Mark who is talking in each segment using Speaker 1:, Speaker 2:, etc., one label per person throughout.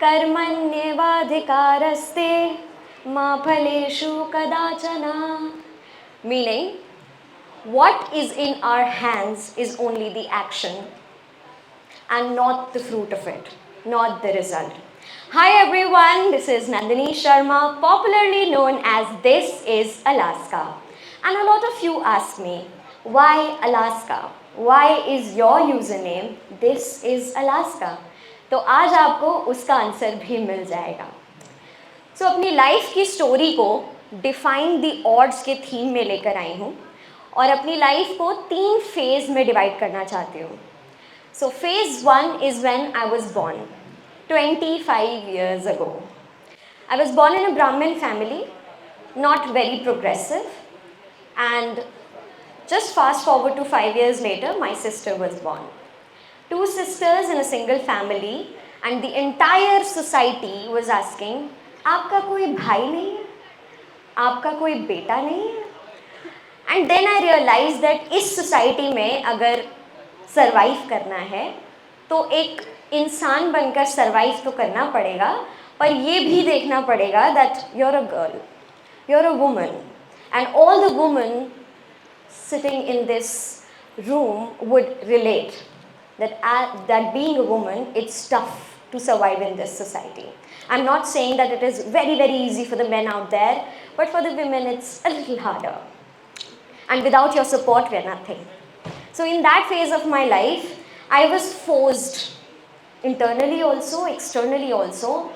Speaker 1: कर्मण्येवाधिकारस्ते मा फलेषु कदाचन. Meaning, what is in our hands is only the action and not the fruit of it, not the result. Hi everyone, this is Nandini Sharma, popularly known as This is Alaska. And a lot of you ask me, why Alaska? Why is your username This is Alaska? तो आज आपको उसका answer भी मिल जाएगा. सो अपनी life की story को define the odds के थीम में लेकर आई हूँ और अपनी लाइफ को 3 फेज में डिवाइड करना चाहती हूँ. So phase 1 is when I was born 25 years ago. I was born in a Brahmin family, not very progressive, and just fast forward to 5 years later, my sister was born. 2 sisters in a single family, and the entire society was asking, आपका कोई भाई नहीं है? आपका कोई बेटा नहीं है? And then I realized that इस society में अगर survive करना है तो एक इंसान बनकर survive तो करना पड़ेगा, पर ये भी देखना पड़ेगा that you're a girl, you're a woman, and all the women sitting in this room would relate that being a woman, it's tough to survive in this society. I'm not saying that it is very, very easy for the men out there, but for the women it's a little harder. And without your support, we're nothing. So in that phase of my life, I was forced, internally also, externally also,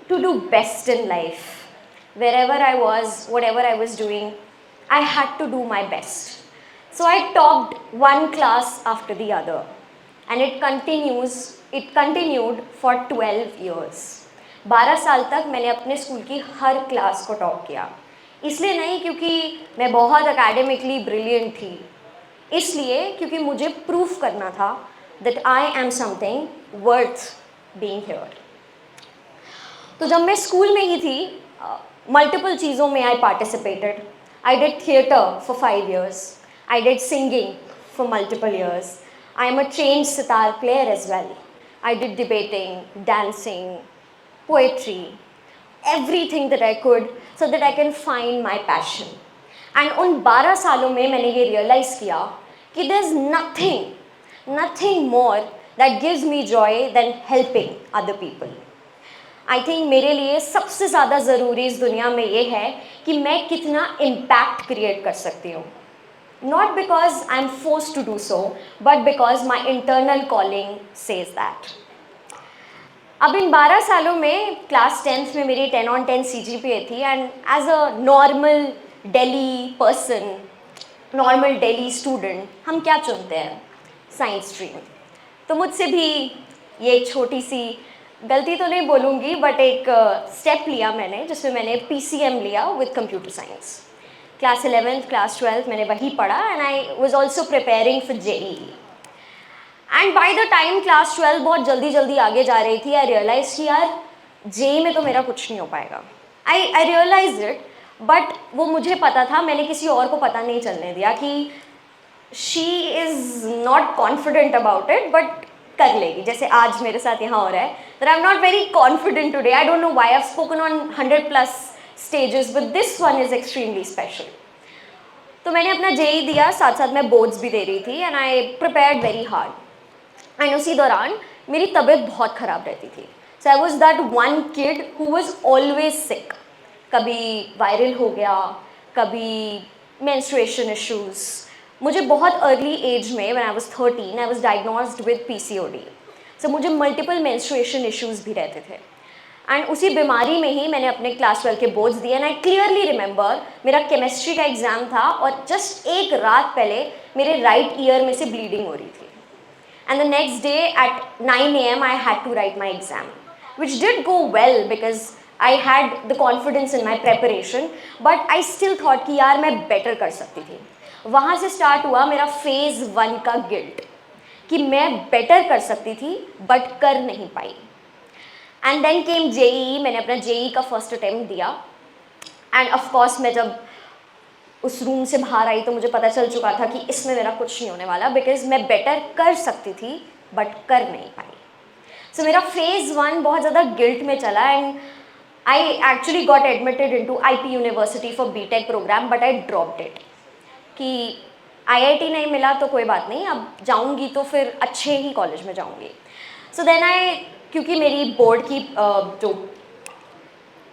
Speaker 1: to do best in life. Wherever I was, whatever I was doing, I had to do my best. So I topped one class after the other. And it continued for 12 years. 12 साल तक मैंने अपने school की हर class को top किया. इसलिए नहीं क्योंकि मैं बहुत एकेडमिकली ब्रिलियंट थी, इसलिए क्योंकि मुझे प्रूफ करना था that I am something worth being here. तो जब मैं स्कूल में ही थी, मल्टीपल चीज़ों में I participated. I did theatre for 5 years. I did singing for multiple years. I am a trained sitar player as well. I did debating, dancing, poetry, everything that I could so that I can find my passion. And उन 12 सालों में मैंने ये realize किया कि there's nothing more that gives me joy than helping other people. I think मेरे लिए सबसे ज़्यादा ज़रूरी इस दुनिया में ये है कि मैं कितना impact create कर सकती हूँ. Not because I'm forced to do so, but because my internal calling says that. अब इन 12 सालों में क्लास 10th में मेरी 10 on 10 CGPA थी, and as a normal Delhi person, normal Delhi student, हम क्या चुनते हैं? Science stream. तो मुझसे भी ये एक छोटी सी गलती तो नहीं बोलूँगी, बट एक स्टेप लिया मैंने जिसमें मैंने PCM लिया with computer science. Class 11th, class 12th मैंने वही पढ़ा, and I was also preparing for JEE. And by the time class 12 बहुत जल्दी आगे जा रही थी, आई रियलाइज कि यार JEE में तो मेरा कुछ नहीं हो पाएगा. आई रियलाइज इट, बट वो मुझे पता था, मैंने किसी और को पता नहीं चलने दिया कि she is not confident about it, but कर लेगी. जैसे आज मेरे साथ यहाँ हो रहा है, that I am not very confident today. I don't know why. I have spoken on 100+ stages, but this one is extremely special. तो मैंने अपना JEE दिया, साथ मैं बोर्ड्स भी दे रही थी, and I prepared very hard. And उसी दौरान मेरी तबीयत बहुत ख़राब रहती थी. So I was that one kid who was always sick. कभी वायरल हो गया, कभी menstruation issues. मुझे बहुत अर्ली एज में, when I was 13, I was diagnosed with PCOD. So मुझे multiple menstruation issues भी रहते थे. एंड उसी बीमारी में ही मैंने अपने क्लास 12 के बोर्ड्स दिए. एंड आई क्लियरली रिमेंबर मेरा केमिस्ट्री का एग्ज़ाम था और जस्ट एक रात पहले मेरे राइट ईयर में से ब्लीडिंग हो रही थी. And the next day at 9 AM I had to write my exam, which did go well because I had the confidence in my preparation, but I still thought कि यार मैं better कर सकती थी. वहाँ से स्टार्ट हुआ मेरा फेज़ 1 का गिल्ट कि मैं बेटर कर सकती थी बट कर नहीं पाई. And then came JEE. मैंने अपना JEE का फर्स्ट अटैम्प्ट दिया, एंड ऑफकोर्स मैं जब उस रूम से बाहर आई तो मुझे पता चल चुका था कि इसमें मेरा कुछ नहीं होने वाला, बिकॉज मैं बेटर कर सकती थी बट कर नहीं पाई. सो मेरा फेज़ 1 बहुत ज़्यादा गिल्ट में चला and I actually got admitted into IP university for BTech programme but I dropped it कि आईआईटी नहीं मिला तो कोई बात नहीं, अब जाऊंगी तो फिर अच्छे ही कॉलेज में जाऊंगी. सो देन आई, क्योंकि मेरी बोर्ड की जो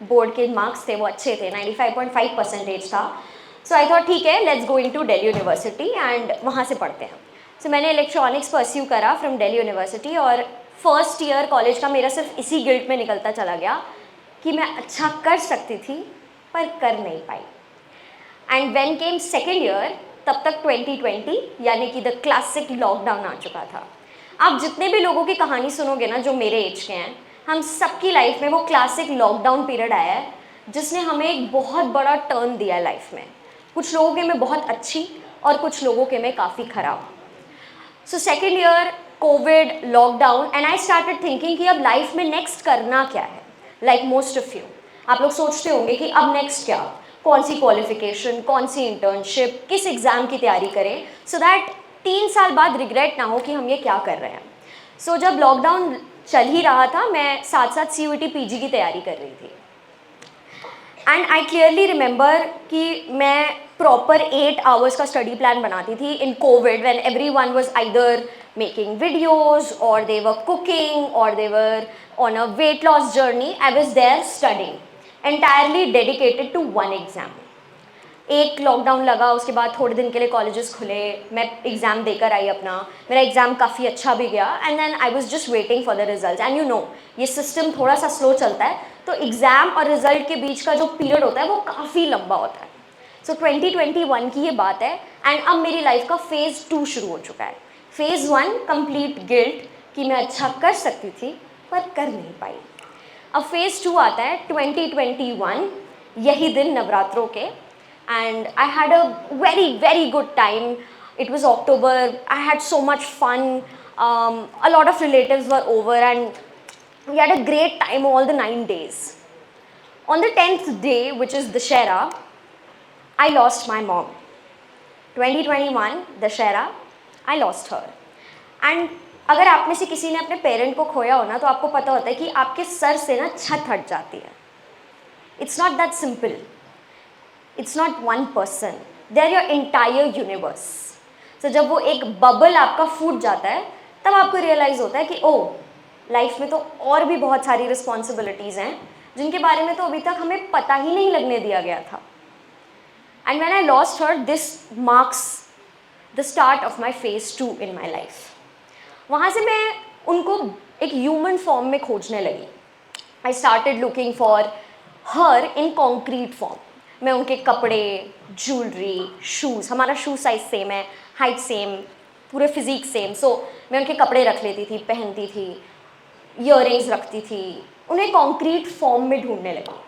Speaker 1: बोर्ड के मार्क्स थे वो अच्छे थे, 95.5% था. सो आई थॉट ठीक है, let's go into Delhi university and वहाँ से पढ़ते हैं. सो मैंने इलेक्ट्रॉनिक्स परस्यू करा फ्रॉम दिल्ली यूनिवर्सिटी और फर्स्ट ईयर कॉलेज का मेरा सिर्फ इसी गिल्ट में निकलता चला गया कि मैं अच्छा कर सकती थी पर कर नहीं पाई. And when came second year, तब तक 2020 यानी कि द क्लासिक लॉकडाउन आ चुका था. आप जितने भी लोगों की कहानी सुनोगे ना जो मेरे एज के हैं, हम सबकी लाइफ में वो क्लासिक लॉकडाउन पीरियड आया है जिसने हमें एक बहुत बड़ा टर्न दिया है लाइफ में. कुछ लोगों के में बहुत अच्छी और कुछ लोगों के में काफ़ी ख़राब. So second year, Covid, lockdown and I started thinking कि अब लाइफ में नेक्स्ट करना क्या है. लाइक मोस्ट ऑफ यू, आप लोग सोचते होंगे कि अब नेक्स्ट क्या, कौन सी क्वालिफिकेशन, कौन सी इंटर्नशिप, किस एग्ज़ाम की तैयारी करें सो दैट 3 साल बाद रिग्रेट ना हो कि हम ये क्या कर रहे हैं. सो जब लॉकडाउन चल ही रहा था, मैं साथ साथ CUET PG की तैयारी कर रही थी. एंड आई क्लियरली रिमेंबर कि मैं प्रॉपर 8 आवर्स का स्टडी प्लान बनाती थी in covid when everyone was either making videos और दे वर कुकिंग और they were on a weight loss journey. I was there studying entirely dedicated to one exam. एक lockdown लगा, उसके बाद थोड़े दिन के लिए कॉलेजेस खुले, मैं एग्ज़ाम देकर आई अपना. मेरा एग्ज़ाम काफ़ी अच्छा भी गया and then I was just waiting for the result. And you know ये सिस्टम थोड़ा सा स्लो चलता है, तो एग्ज़ाम और रिजल्ट के बीच का जो पीरियड होता है वो काफ़ी लंबा होता है. सो 2021 की ये बात है एंड अब मेरी लाइफ का फेज़ 2 शुरू हो चुका है. फेज़ 1 कंप्लीट गिल्ट कि मैं अच्छा कर सकती थी पर कर नहीं पाई. अब फेज़ 2 आता है 2021, यही दिन नवरात्रों के. And I had a very, very good time. It was October. I had so much fun. A lot of relatives were over and we had a great time all the 9 days. On the 10th day, which is Dussehra, I lost my mom. 2021, Dussehra, I lost her. And अगर आप में से किसी ने अपने parent को खोया हो ना, तो आपको पता होता है कि आपके सर से ना छत हट जाती है. It's not that simple. It's not one person. They're your entire universe. So जब वो एक बबल आपका फूट जाता है, तब आपको रियलाइज़ होता है कि ओह, लाइफ में तो और भी बहुत सारी रिस्पॉन्सिबिलिटीज़ हैं जिनके बारे में तो अभी तक हमें पता ही नहीं लगने दिया गया था. And when I lost her, this marks the start of my phase 2 in my life. वहाँ से मैं उनको एक ह्यूमन फॉर्म में खोजने लगी. I started looking for her in concrete form. मैं उनके कपड़े, ज्वेलरी, शूज़, हमारा शू साइज़ सेम है, हाइट सेम, पूरे फिजिक सेम. सो मैं उनके कपड़े रख लेती थी, पहनती थी, ईयररिंग्स रखती थी, उन्हें कॉन्क्रीट फॉर्म में ढूंढने लगी.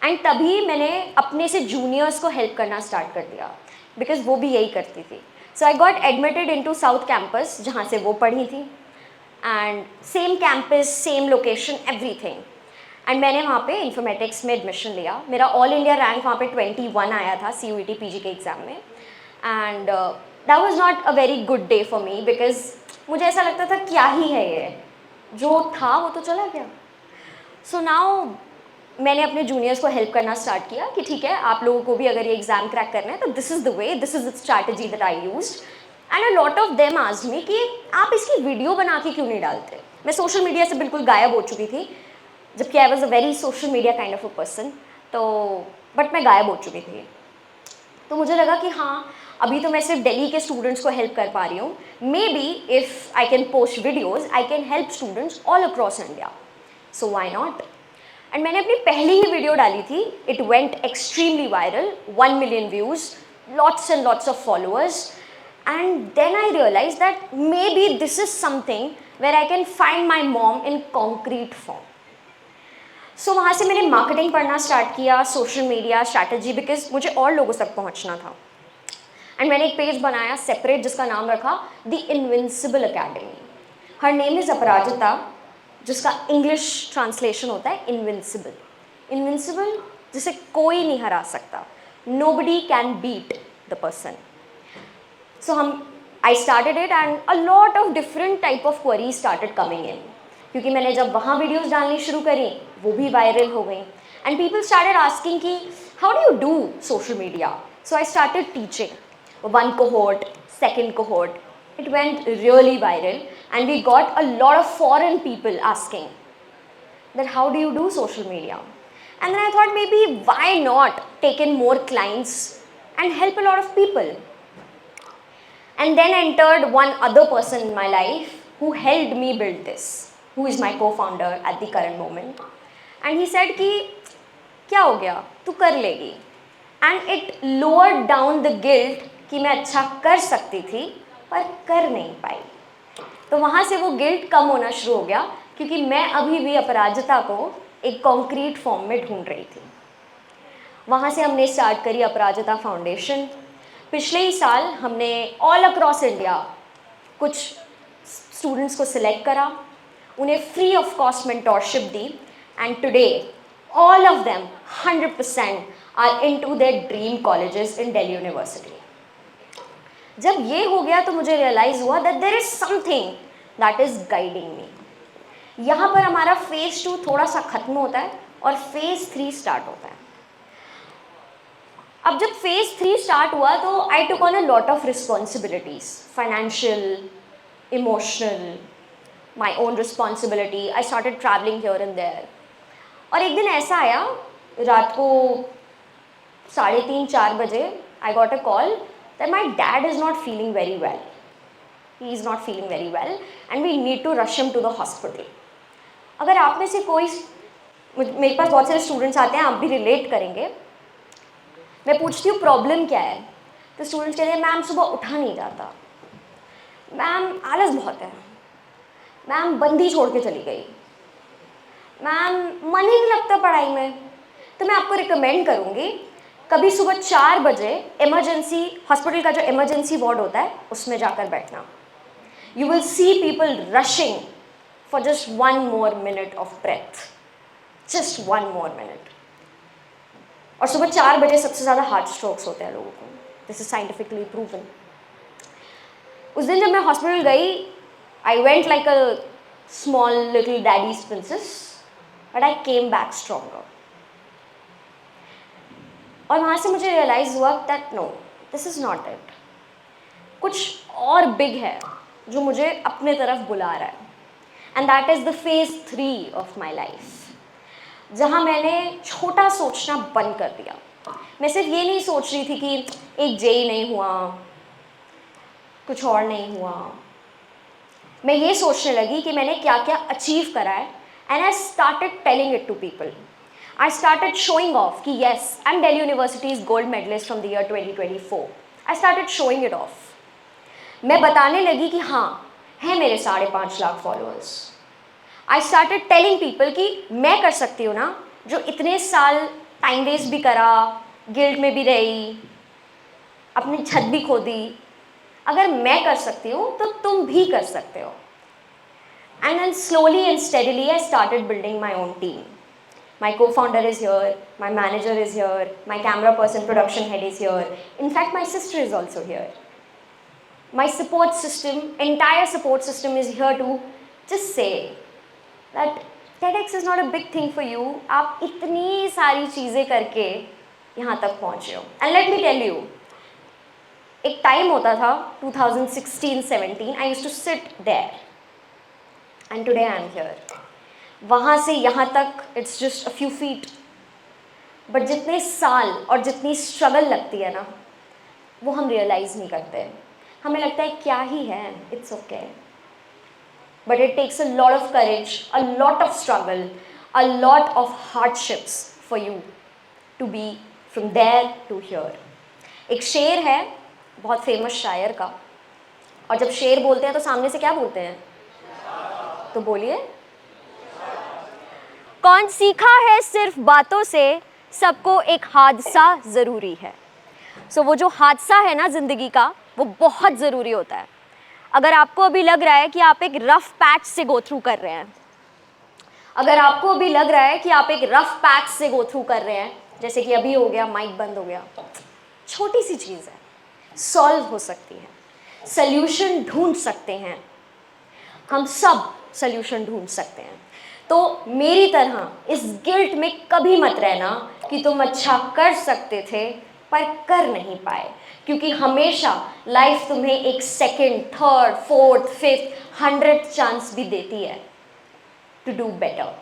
Speaker 1: एंड तभी मैंने अपने से जूनियर्स को हेल्प करना स्टार्ट कर दिया बिकॉज वो भी यही करती थी. So I got admitted into south campus जहाँ से वो पढ़ी थी and same campus, same location, everything. And मैंने वहाँ पे इन्फॉर्मेटिक्स में एडमिशन लिया. मेरा ऑल इंडिया रैंक वहाँ पे 21 आया था CUET PG के एग्ज़ाम में. And that was not a very good day for me because मुझे ऐसा लगता था क्या ही है ये, जो था वो तो चला गया. सो नाउ मैंने अपने जूनियर्स को हेल्प करना स्टार्ट किया कि ठीक है, आप लोगों को भी अगर ये एग्ज़ाम क्रैक करना है तो this is the way, this is the strategy that I used. And a lot of them asked me कि आप इसकी वीडियो बना के क्यों नहीं डालते. मैं सोशल मीडिया से बिल्कुल गायब हो चुकी थी, जबकि I was a very social media kind of a person. तो बट मैं गायब हो चुकी थी. तो मुझे लगा कि हाँ, अभी तो मैं सिर्फ दिल्ली के स्टूडेंट्स को हेल्प कर पा रही हूँ. Maybe if I can post videos I can help students all across India. So why not. And मैंने अपनी पहली ही वीडियो डाली थी. It went extremely viral, 1 million views, lots and lots of followers. And then I realise that maybe this is something where I can find my mom in concrete form. So वहाँ से मैंने marketing पढ़ना start किया, social media strategy, because मुझे और लोगों तक पहुँचना था. एंड मैंने एक पेज बनाया सेपरेट जिसका नाम रखा the invincible academy. Her name is Aparajita, जिसका इंग्लिश ट्रांसलेशन होता है इनविंसिबल. इनविंसिबल जिसे कोई नहीं हरा सकता. Nobody can beat the person. So I started it and a lot of different type of queries started coming in. क्योंकि मैंने जब वहाँ वीडियोस डालनी शुरू करी वो भी वायरल हो गई एंड पीपल स्टार्टेड आस्किंग कि how do you do social media. So I started teaching one cohort, second cohort. It went really viral and we got a lot of foreign people asking that how do you do social media. And then I thought maybe why not take in more clients and help a lot of people. And then entered one other person in my life who helped me build this, who is my co-founder at the current moment. And he said कि क्या हो गया, तू कर लेगी. And it lowered down the guilt कि मैं अच्छा कर सकती थी पर कर नहीं पाई. तो वहाँ से वो गिल्ट कम होना शुरू हो गया क्योंकि मैं अभी भी अपराजिता को एक कॉन्क्रीट फॉर्म में ढूंढ रही थी. वहाँ से हमने स्टार्ट करी अपराजिता फाउंडेशन. पिछले ही साल हमने ऑल अक्रॉस इंडिया कुछ स्टूडेंट्स को सिलेक्ट करा, उन्हें फ्री ऑफ कॉस्ट मेंटोरशिप दी and today all of them 100% are into their dream colleges in Delhi university. जब ये हो गया तो मुझे रियलाइज़ हुआ that there is something that is guiding me. यहाँ पर हमारा फेज़ 2 थोड़ा सा ख़त्म होता है और फेज़ 3 स्टार्ट होता है. अब जब फेज़ 3 स्टार्ट हुआ तो I took on a lot of responsibilities, financial, emotional, my own responsibility. I started travelling here and there. और एक दिन ऐसा आया रात को 3:30-4 बजे I got a call that my dad is not feeling very well. He is not feeling very well and we need to rush him to the hospital. अगर आप में से कोई, मेरे पास बहुत सारे स्टूडेंट्स आते हैं, आप भी रिलेट करेंगे. मैं पूछती हूँ प्रॉब्लम क्या है, तो स्टूडेंट्स कहते हैं मैम सुबह उठा नहीं जाता, मैम आलस बहुत है, मैम बंदी छोड़ के चली गई, मैम मन ही नहीं लगता पढ़ाई में. तो मैं आपको रिकमेंड करूँगी कभी सुबह 4 बजे इमरजेंसी हॉस्पिटल का जो इमरजेंसी वार्ड होता है उसमें जाकर बैठना. You will see people rushing for just 1 more minute of breath, just 1 more minute. और सुबह 4 बजे सबसे ज़्यादा हार्ट स्ट्रोक्स होते हैं लोगों को. This is scientifically proven. उस दिन जब मैं हॉस्पिटल गई I went like a small little daddy's princess but I came back stronger. और वहाँ से मुझे रियलाइज़ हुआ that no this is not it. कुछ और बिग है जो मुझे अपने तरफ बुला रहा है and that is the phase 3 of my life, जहाँ मैंने छोटा सोचना बंद कर दिया. मैं सिर्फ ये नहीं सोच रही थी कि एक जेई नहीं हुआ, कुछ और नहीं हुआ. मैं ये सोचने लगी कि मैंने क्या क्या अचीव करा है and I started telling it to people. I started showing off कि yes, I'm Delhi University's gold medalist from the year 2024. I started showing it off. मैं बताने लगी कि हाँ है मेरे 5.5 lakh followers. I started telling people कि मैं कर सकती हूँ ना, जो इतने साल टाइम वेस्ट भी करा, गिल्ट में भी रही, अपनी छत भी खोदी. अगर मैं कर सकती हूँ तो तुम भी कर सकते हो. And then slowly and steadily I started building my own team. My co-founder is here, my manager is here, my camera person, production head is here. In fact, my sister is also here. My support system, entire support system is here to just say that TEDx is not a big thing for you. आप इतनी सारी चीज़ें करके यहाँ तक पहुँचे हो. And let me tell you, एक टाइम होता था 2016-17, I used to sit there. And today I am here. वहाँ से यहाँ तक it's just a few feet. But जितने साल और जितनी स्ट्रगल लगती है ना, वो हम रियलाइज़ नहीं करते. हमें लगता है क्या ही है, it's okay. But it takes a lot of courage, a lot of struggle, a lot of hardships for you to be from there to here. एक शेर है बहुत फेमस शायर का, और जब शेर बोलते हैं तो सामने से क्या बोलते हैं, तो बोलिए. कौन सीखा है सिर्फ बातों से, सबको एक हादसा ज़रूरी है. सो वो जो हादसा है ना ज़िंदगी का, वो बहुत ज़रूरी होता है. अगर आपको अभी लग रहा है कि आप एक रफ़ पैच से गो थ्रू कर रहे हैं, अगर आपको अभी लग रहा है कि आप एक रफ़ पैच से गो थ्रू कर रहे हैं, जैसे कि अभी हो गया, माइक बंद हो गया, छोटी सी चीज़ है, सॉल्व हो सकती है, सल्यूशन ढूंढ सकते हैं. हम सब सल्यूशन ढूंढ सकते हैं। तो मेरी तरह इस गिल्ट में कभी मत रहना कि तुम अच्छा कर सकते थे पर कर नहीं पाए, क्योंकि हमेशा लाइफ तुम्हें एक second, third, fourth, fifth, 100th chance भी देती है टू डू बेटर।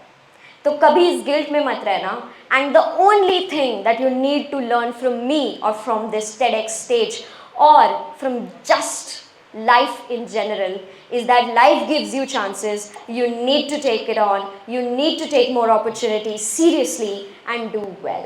Speaker 1: तो कभी इस गिल्ट में मत रहना। And the only thing that you need to learn from me और फ्रॉम दिस TEDx स्टेज और फ्रॉम just life in general is that life gives you chances. You need to take it on. You need to take more opportunities seriously and do well.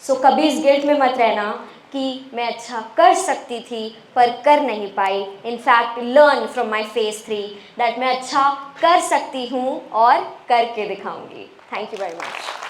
Speaker 1: So कभी इस guilt में मत रहना कि मैं अच्छा कर सकती थी पर कर नहीं पाई। In fact, learn from my phase 3 that मैं अच्छा कर सकती हूँ और करके दिखाऊंगी। Thank you very much.